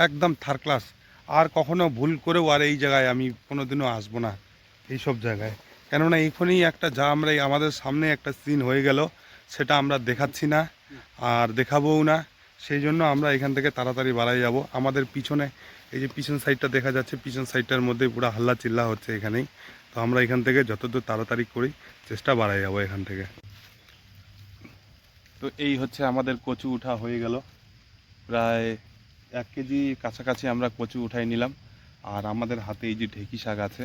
একদম third class. আর কখনো ভুল করেও আর এই জায়গায় আমি কোনোদিনও আসবো না, এইসব জায়গায়। কেননা এখনই একটা যা আমরা আমাদের সামনে একটা সিন হয়ে গেল, সেটা আমরা দেখাচ্ছি না আর দেখাবোও না। সেই জন্য আমরা এখান থেকে তাড়াতাড়ি বাড়াই যাব। আমাদের পিছনে এই যে পিছন সাইডটা দেখা যাচ্ছে, পিছন সাইডটার মধ্যে পুরো হাল্লা চিল্লা হচ্ছে এখানেই। তো আমরা এখান থেকে যতদূর তাড়াতাড়ি করি চেষ্টা বাড়াই যাবো এখান থেকে। তো এই হচ্ছে আমাদের কচু উঠা হয়ে গেল, প্রায় 1 কেজি কাছাকাছি আমরা কচু উঠাই নিলাম। আর আমাদের হাতে এই যে ঢেঁকি শাক আছে।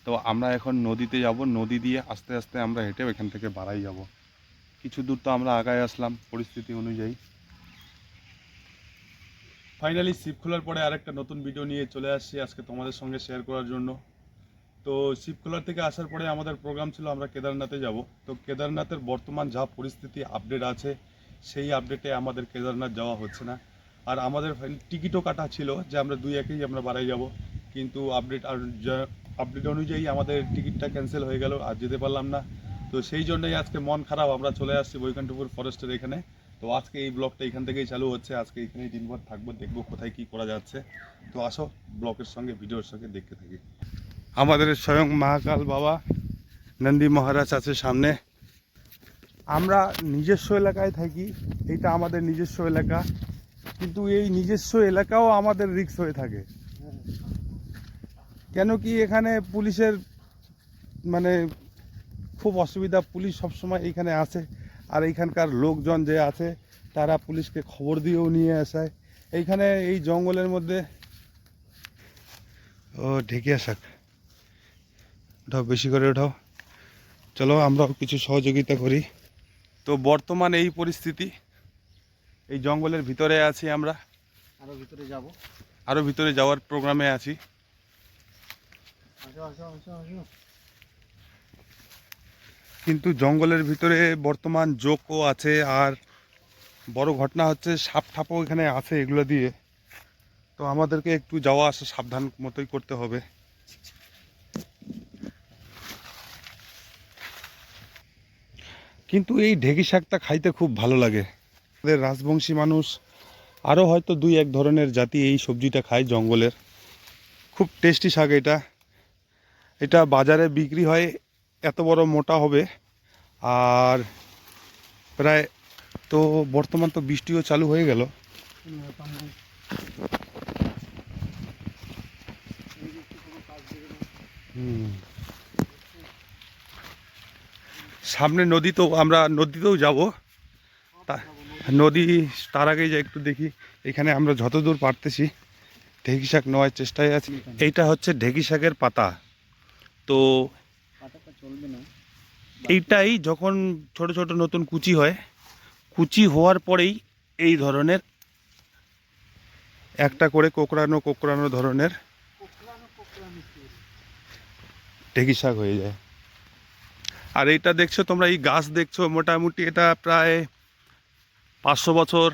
তো আমরা এখন নদীতে যাব, নদী দিয়ে আস্তে আস্তে আমরা হেঁটে এখান থেকে বাড়াই যাব। কিছু দূর তো আমরা আগায় আসলাম পরিস্থিতি অনুযায়ী। ফাইনালি শিপ খোলার পরে আরেকটা নতুন ভিডিও নিয়ে চলে আসছি আজকে তোমাদের সঙ্গে শেয়ার করার জন্য। তো শিপ খোলার থেকে আসার পরে আমাদের প্রোগ্রাম ছিল আমরা কেদারনাথে যাব। তো কেদারনাথের বর্তমান যা পরিস্থিতি আপডেট আছে, সেই আপডেটে আমাদের কেদারনাথ যাওয়া হচ্ছে না। আর আমাদের টিকিটও কাটা ছিল যে আমরা 2-1 আমরা বাড়াই যাব, কিন্তু আপডেট অনুযায়ী আমাদের টিকিটটা ক্যান্সেল হয়ে গেল আর যেতে পারলাম না। তো সেই জন্যই আজকে মন খারাপ, আমরা চলে আসছি বৈকুণ্ঠপুর ফরেস্টের এখানে। তো আজকে এই ব্লগটা এখান থেকেই চালু হচ্ছে, আজকে এখানেই দিনভর থাকবো, দেখবো কোথায় কি করা যাচ্ছে। তো আসো ব্লগের সঙ্গে ভিডিওর সঙ্গে দেখতে থাকি। আমাদের স্বয়ং মহাকাল বাবা নন্দী মহারাজ আছে সামনে। আমরা নিজস্ব এলাকায় থাকি, এইটা আমাদের নিজস্ব এলাকা, কিন্তু এই নিজস্ব এলাকাও আমাদের রিস্ক হয়ে থাকে। কেন কি এখানে পুলিশের মানে খুব অসুবিধা, পুলিশ সবসময় এইখানে আছে। আর এইখানকার লোকজন যে আছে তারা পুলিশকে খবর দিয়েও নিয়ে আসায়। এইখানে এই জঙ্গলের মধ্যে ও ঢেকিয়া শাক ওঠাও, বেশি করে ওঠাও। চলো আমরাও কিছু সহযোগিতা করি। তো বর্তমান এই পরিস্থিতি, এই জঙ্গলের ভিতরে আছি আমরা, আরো ভিতরে যাওয়ার প্রোগ্রামে আছি। কিন্তু জঙ্গলের ভিতরে বর্তমান জোকও আছে, আর বড় ঘটনা হচ্ছে সাপ ঠাপও এখানে আছে এগুলো দিয়ে। তো আমাদেরকে একটু যাওয়া আসা সাবধান মতোই করতে হবে। কিন্তু এই ঢেঁকি শাকটা খাইতে খুব ভালো লাগে। আমাদের রাজবংশী মানুষ আরও হয়তো 2-1 ধরনের জাতি এই সবজিটা খায় জঙ্গলের। খুব টেস্টি শাক এটা। এটা বাজারে বিক্রি হয়, এত বড় মোটা হবে। আর প্রায় তো বর্তমান তো বৃষ্টিও চালু হয়ে গেল। সামনে নদী, তো আমরা নদীতেও যাব। নদী তার আগেই যে একটু দেখি এখানে আমরা যতদূর পারতেছি ঢেঁকি শাক নেওয়ার চেষ্টায় আছি। এইটা হচ্ছে ঢেঁকি শাকের পাতা। তো এইটাই যখন ছোট ছোট নতুন কুচি হয়, কুচি হওয়ার পরেই এই ধরনের একটা করে কোকড়ানো কোকড়ানো ধরনের ঢেঁকি শাক হয়ে যায়। আর এইটা দেখছো তোমরা, এই গাছ দেখছো, মোটামুটি এটা প্রায় 500 বছর,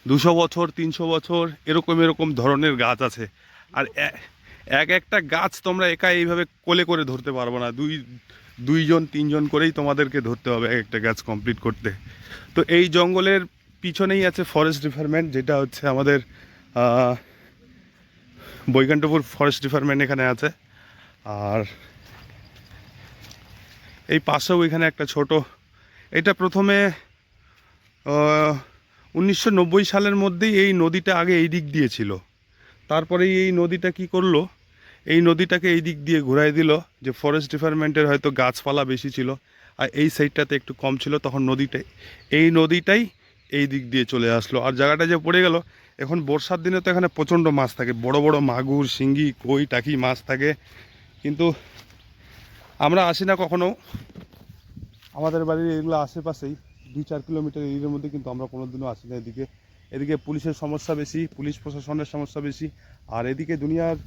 200 বছর, 300 বছর এরকম এরকম ধরনের গাছ আছে। আর একটা গাছ তোমরা একা এইভাবে কোলে করে ধরতে পারবো না, দুইজন 3জন করেই তোমাদেরকে ধরতে হবে একটা গাছ কমপ্লিট করতে। তো এই জঙ্গলের পিছনেই আছে ফরেস্ট ডিপার্টমেন্ট, যেটা হচ্ছে আমাদের বৈকুণ্ঠপুর ফরেস্ট ডিপার্টমেন্ট এখানে আছে। আর এই পাশেও এখানে একটা ছোট, এটা প্রথমে 1990 সালের মধ্যেই এই নদীটা আগে এই দিক দিয়ে ছিল। তারপরে এই নদীটা কি করলো, এই নদীটাকে এই দিক দিয়ে ঘুরাই দিল, যে ফরেস্ট ডিপার্টমেন্টের হয়তো গাছপালা বেশি ছিল আর এই সাইডটাতে একটু কম ছিল, তখন এই নদীটাই এই দিক দিয়ে চলে আসলো। আর জায়গাটা যে পড়ে গেল, এখন বর্ষার দিনে তো এখানে প্রচণ্ড মাছ থাকে, বড় বড় মাগুর, শিঙ্গি, কই, টাকি মাছ থাকে। কিন্তু আমরা আসি না কখনো, আমাদের বাড়ির এগুলো আশেপাশেই 2-4 কিলোমিটার এরিয়ার মধ্যে, কিন্তু আমরা কোনোদিনও আসি না এদিকে। এদিকে পুলিশের সমস্যা বেশি, পুলিশ প্রশাসনের সমস্যা বেশি। আর এদিকে দুনিয়ার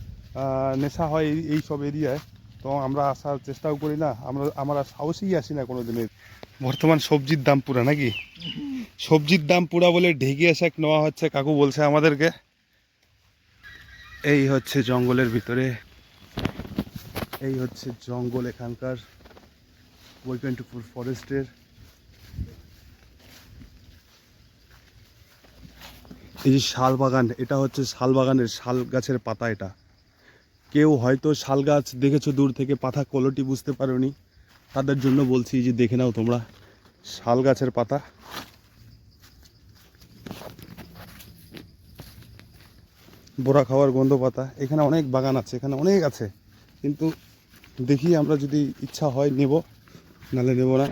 নেশা হয় এই সব এরিয়ায়। তো আমরা আসার চেষ্টাও করি না, আমরা সাহসেই আসি না কোনো দিনের। বর্তমান সবজির দাম পুরা নাকি, সবজির দাম পুরা বলে ঢেঁকি শাক নেওয়া হচ্ছে, কাকু বলছে আমাদেরকে। এই হচ্ছে জঙ্গলের ভিতরে, এই হচ্ছে জঙ্গল এখানকার বৈকুণ্ঠপুর ফরেস্টের। এই যে শাল বাগান, এটা হচ্ছে শাল বাগানের শাল গাছের পাতা। এটা কেউ হয়তো শাল গাছ দেখেছো দূর থেকে, পাতা কোয়ালিটি বুঝতে পারোনি, তাদের জন্য বলছি যে দেখে নাও তোমরা শাল গাছের পাতা। বোরা খাওয়ার গন্ধ পাতা। এখানে অনেক বাগান আছে, এখানে অনেক আছে, কিন্তু দেখি আমরা যদি ইচ্ছা হয় নেব, নাহলে নেব না।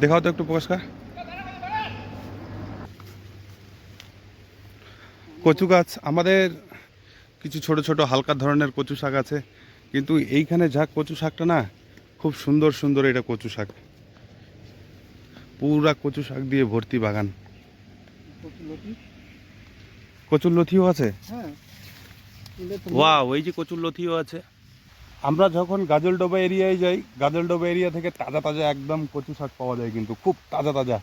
দেখাও তো একটু প্রকাশকা। কচু গাছ আমাদের কিছু ছোট ছোট হালকা ধরনের কচু শাক আছে, কিন্তু এইখানে যা কচু শাকটা না, খুব সুন্দর সুন্দর। এটা কচু শাক, পুরা কচু শাক দিয়ে ভর্তি বাগান। কচুর লতিও আছে। ওয়াও, ওই যে কচুর লতিও আছে। আমরা যখন গাজলডোবা এরিয়ায় যাই, গাজলডোবা এরিয়া থেকে তাজা তাজা একদম কচু শাক পাওয়া যায়, কিন্তু খুব তাজা তাজা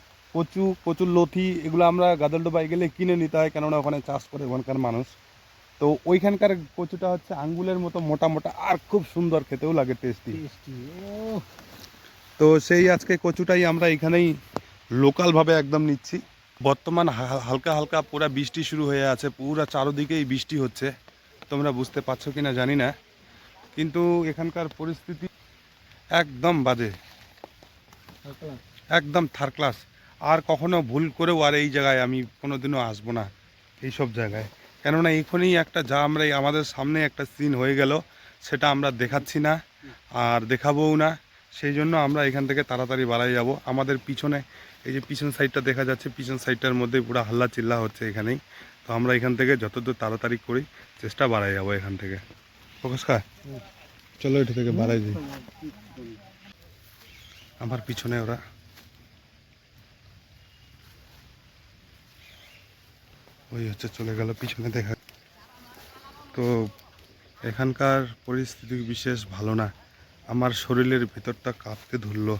কচুর লতি এগুলো আমরা গাজলডোবায় গেলে কিনে নিতে হয়, কেননা ওখানে চাষ করে ওখানকার মানুষ। তো ওইখানকার কচুটা হচ্ছে আঙ্গুলের মতো মোটা মোটা, আর খুব সুন্দর, খেতেও লাগে টেস্টি। তো সেই আজকে কচুটাই আমরা এখানেই লোকালভাবে একদম নিচ্ছি। বর্তমান হালকা হালকা পুরা বৃষ্টি শুরু হয়ে আছে, পুরা চারদিকেই বৃষ্টি হচ্ছে। তোমরা বুঝতে পারছো কিনা জানি না, কিন্তু এখানকার পরিস্থিতি একদম বাজে, একদম থার্ড ক্লাস। আর কখনো ভুল করেও আর এই জায়গায় আমি কোনোদিনও আসবো না, এইসব জায়গায়। কেননা এখনই একটা যা আমরা আমাদের সামনে একটা সিন হয়ে গেল, সেটা আমরা দেখাচ্ছি না আর দেখাবোও না। সেই জন্য আমরা এখান থেকে তাড়াতাড়ি বাড়াই যাব। আমাদের পিছনে এই যে পিছন সাইডটা দেখা যাচ্ছে, পিছন সাইডটার মধ্যে পুরো হাল্লা চিল্লা হচ্ছে এখানেই। তো আমরা এখান থেকে যতদূর তাড়াতাড়ি করি চেষ্টা বাড়াই যাবো এখান থেকে। ফোকাস খা, চলো এটা থেকে বাড়াই যাই। আমার পিছনে ওরা, ওই হচ্ছে চলে গেল পিছনে দেখা। তো এখানকার পরিস্থিতি বিশেষ ভালো না, আমার শরীরের ভিতরটা কাঁপতে ধরলো।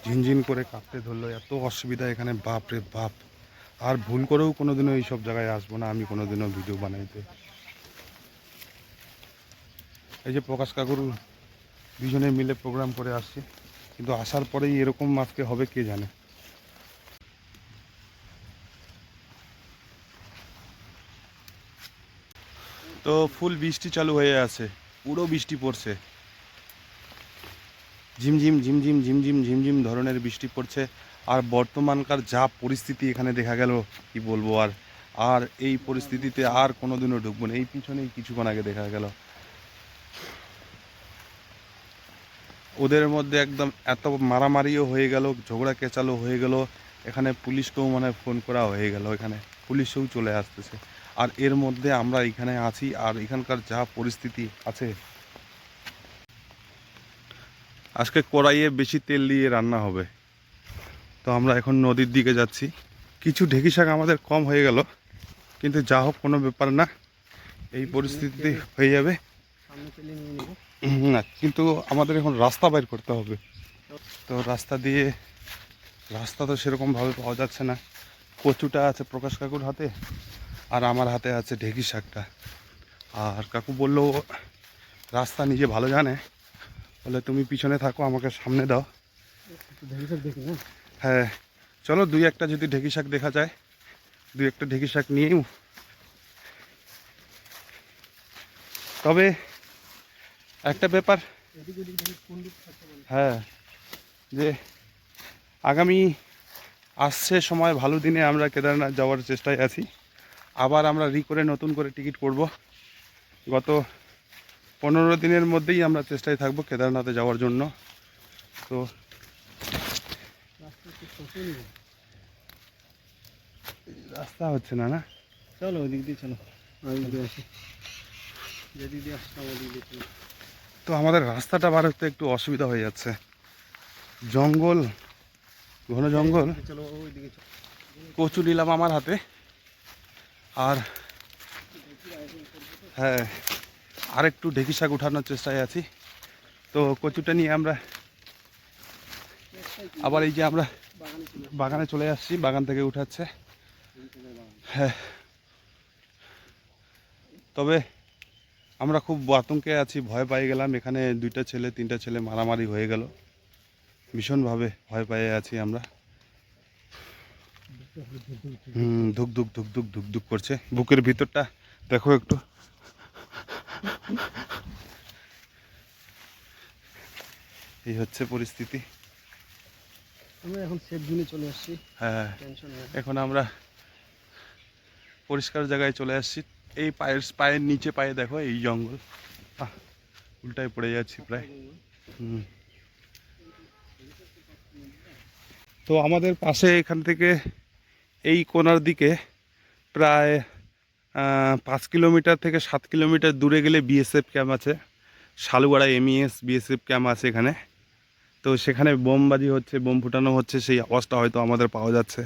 ঝিনঝিন করে কাঁপতে ধরলো, এত অসুবিধা এখানে, বাপ রে বাপ। আর ভুল করেও কোনোদিনও এইসব জায়গায় আসবো না আমি কোনোদিনও ভিডিও বানাইতে। এই যে প্রকাশ কাকুর দুজনে মিলে প্রোগ্রাম করে আসছি, কিন্তু আসার পরেই এরকম আজকে হবে কে জানে। তো ফুল বৃষ্টি চালু হয়ে আছে, পুরো বৃষ্টি পড়ছে, ঝিমঝিম ঝিমঝিম ঝিমঝিম ঝিমঝিম ধরনের বৃষ্টি পড়ছে। আর বর্তমানকার যা পরিস্থিতি এখানে দেখা গেল, কি বলবো আর। আর এই পরিস্থিতিতে আর কোনোদিনও ঢুকবো না। এই পিছনেই কিছুক্ষণ আগে দেখা গেল ওদের মধ্যে একদম এত মারামারিও হয়ে গেল, ঝগড়া কেচালো হয়ে গেল। এখানে পুলিশকেও মানে ফোন করা হয়ে গেল, এখানে পুলিশও চলে আসতেছে। আর এর মধ্যে আমরা এখানে আছি, আর এখানকার যা পরিস্থিতি আছে। আজকে কড়াইয়ে বেশি তেল দিয়ে রান্না হবে। তো আমরা এখন নদীর দিকে যাচ্ছি। কিছু ঢেঁকি শাক আমাদের কম হয়ে গেল, কিন্তু যা হোক কোনো ব্যাপার না, এই পরিস্থিতিতে হয়ে যাবে। না, কিন্তু আমাদের এখন রাস্তা বাইর করতে হবে। তো রাস্তা তো সেরকমভাবে পাওয়া যাচ্ছে না। কচুটা আছে প্রকাশ কাকুর হাতে, আর আমার হাতে আছে ঢেঁকি শাকটা। আর কাকু বললো রাস্তা নিজে ভালো জানে, বলে তুমি পিছনে থাকো, আমাকে সামনে দাও। হ্যাঁ, চলো দুই একটা যদি ঢেঁকি শাক দেখা যায়, দুই একটা ঢেঁকি শাক নিয়েও। তবে একটা ব্যাপার, হ্যাঁ, যে আগামী আসছে সময় ভালো দিনে আমরা কেদারনাথ যাওয়ার চেষ্টায় আছি। আবার আমরা করে নতুন করে টিকিট করব। গত 15 দিনের মধ্যেই আমরা চেষ্টায় থাকবো কেদারনাথে যাওয়ার জন্য। তো রাস্তা হচ্ছে না, না চলো ওদিক দিয়ে, চলো ওদিক দিয়ে আসি, যেদিক দিয়ে আসলাম ওদিক দিয়ে চলো। তো আমাদের রাস্তাটা বার হতে একটু অসুবিধা হয়ে যাচ্ছে, জঙ্গল, ঘন জঙ্গল। চলো ওইদিকে চলো। কচু নিলাম আমার হাতে, আর হ্যাঁ, আর একটু ঢেঁকি শাক উঠানোর চেষ্টায় আছি। তো কচুটা নিয়ে আমরা আবার এই যে আমরা বাগানে চলে আসছি, বাগান থেকে উঠাচ্ছে। হ্যাঁ, তবে আমরা খুব আতঙ্কে আছি, ভয় পেয়ে গেলাম। এখানে 2টা ছেলে 3টা ছেলে মারামারি হয়ে গেল, ভীষণভাবে ভয় পেয়ে আছি আমরা। ধুক ধুক ধুক ধুক ধুক ধুক করছে। বুকের ভিতরটা দেখো একটু। এই হচ্ছে পরিস্থিতি। আমরা এখন সেফ জোনে চলে আসছি, হ্যাঁ, টেনশন নেই। এখন আমরা পরিষ্কার জায়গায় চলে আসছি। এই পায়ের নিচে পায়ে দেখো এই জঙ্গল, উল্টায় পড়ে যাচ্ছি প্রায়। তো আমাদের পাশে এখান থেকে এই কোণার দিকে প্রায় 5 কিলোমিটার থেকে 7 কিলোমিটার দূরে গেলে বিএসএফ ক্যাম্প আছে। শালুয়াড়া MES বিএসএফ ক্যাম্প আছে এখানে। তো সেখানে বোমবাজি হচ্ছে, বোম ফুটানো হচ্ছে, সেই আওয়াজটা হয়তো আমাদের পাওয়া যাচ্ছে।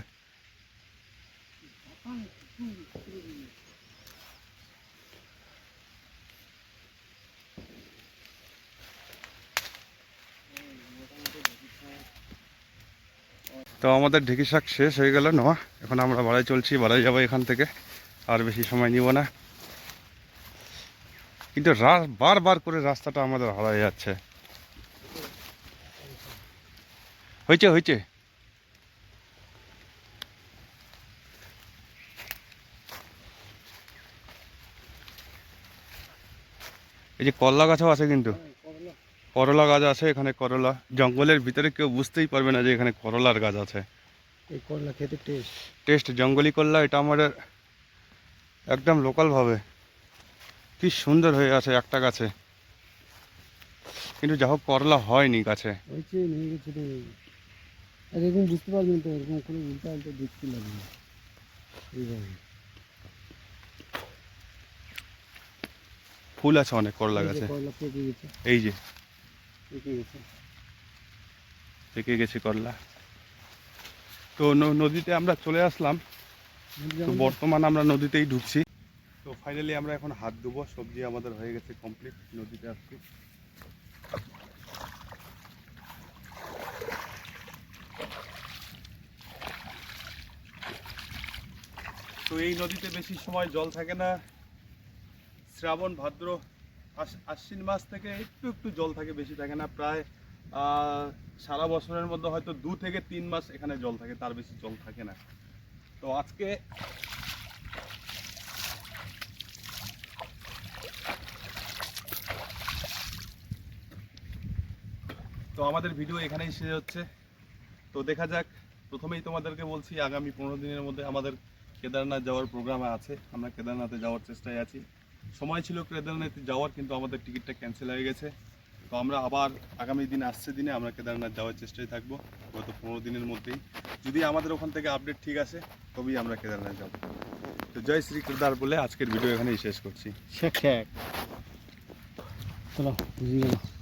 তো আমাদের ঢেঁকি শাক শেষ হয়ে গেল নেওয়া। এখন আমরা বাড়ায় চলছি, বাড়ায় যাবো এখান থেকে, আর বেশি সময় নিব না। কিন্তু বারবার করে রাস্তাটা আমাদের হারায় যাচ্ছে। হয়েছে হয়েছে। এই যে করলা গাছও আছে, কিন্তু করলা গাছ আছে এখানে। করলা জঙ্গলের ভিতরে কেউ বুঝতেই পারবে না যে এখানে করলার গাছ আছে। এই করলা খেতে টেস্ট জঙ্গলি করলা, এটা আমাদের একদম লোকাল ভাবে। কি সুন্দর হয়ে আছে একটা গাছে, কিন্তু যা হোক করলা হয়নি গাছে। হয়েছে, নিয়ে গেছে রে। এরকম বুঝতে পারবেন তো, এরকম করে উল্টা উল্টা দেখতে লাগবে এইভাবে। ফুল আছে অনেক করলা এই যে গাছে। করলা পেকে গেছে, এই যে পেকে গেছে। পেকে গেছে করলা। তো নদীতে আমরা চলে আসলাম। তো বর্তমান আমরা নদীতেই ঢুকছি। তো ফাইনালি আমরা এখন হাত ধুবো। সবজি আমাদের হয়ে গেছে কমপ্লিট। নদীতে আসছি। তো এই নদীতে বেশি সময় জল থাকে না। শ্রাবণ ভাদ্র আশ্বিন মাস থেকে একটু একটু জল থাকে, বেশি থাকে না। প্রায় সারা বছরের মধ্যে হয়তো 2 থেকে 3 মাস এখানে জল থাকে, তার বেশি জল থাকে না। তো আজকে তো আমাদের ভিডিও এখানেই শেষ হচ্ছে। তো দেখা যাক। প্রথমেই তোমাদেরকে বলছি, আগামী 15 দিনের মধ্যে আমাদের কেদারনাথ যাওয়ার প্রোগ্রাম আছে। আমরা কেদারনাথে যাওয়ার চেষ্টায় আছি। সময় ছিল কেদারনাথে যাওয়ার, কিন্তু আমাদের টিকিটটা ক্যান্সেল হয়ে গেছে। তো আমরা আবার আগামী দিন আসছে দিনে আমরা কেদারনাথ যাওয়ার চেষ্টায় থাকবো, গত 15 দিনের মধ্যেই। যদি আমাদের ওখান থেকে আপডেট ঠিক আসে তবেই আমরা কেদারনাথ যাব। তো জয় শ্রী কেদার বলে আজকের ভিডিও এখানেই শেষ করছি। শেখ চলো বুঝিয়ে গেল।